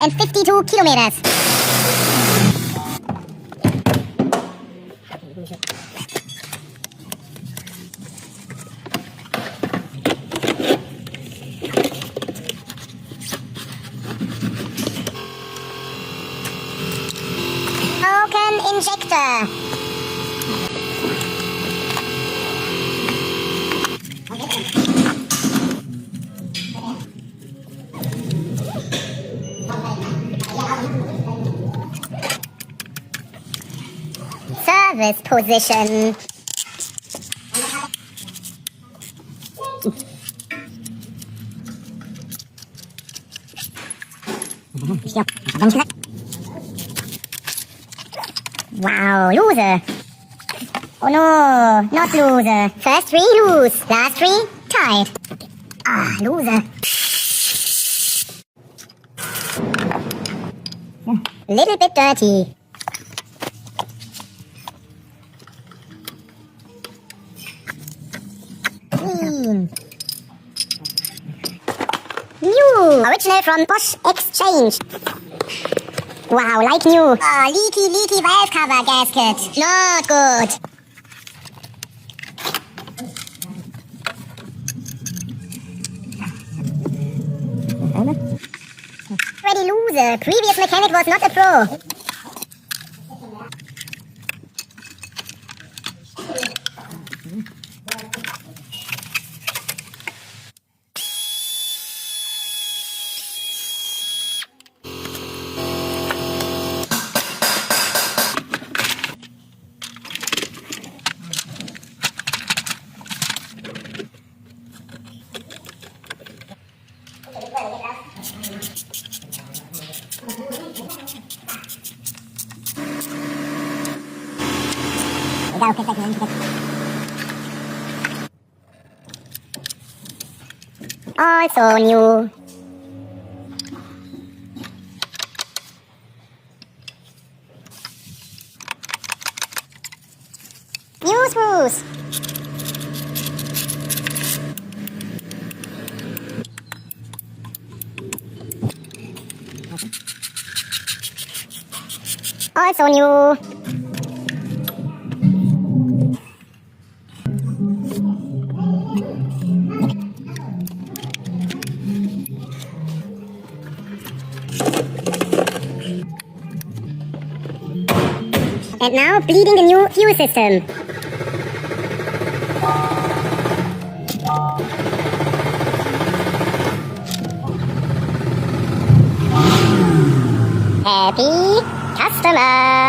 152 kilometers. Broken injector. Service position. Wow, loser. Oh no, not loser. First three lose, last three tied. Ah, loser. Little bit dirty. Clean. New. Original from Bosch Exchange. Wow, like new. Oh, leaky valve cover gasket. Not good. Already loser. Previous mechanic was not a pro. Also new. New screws. Also new. And now bleeding the new fuel system. Happy customer.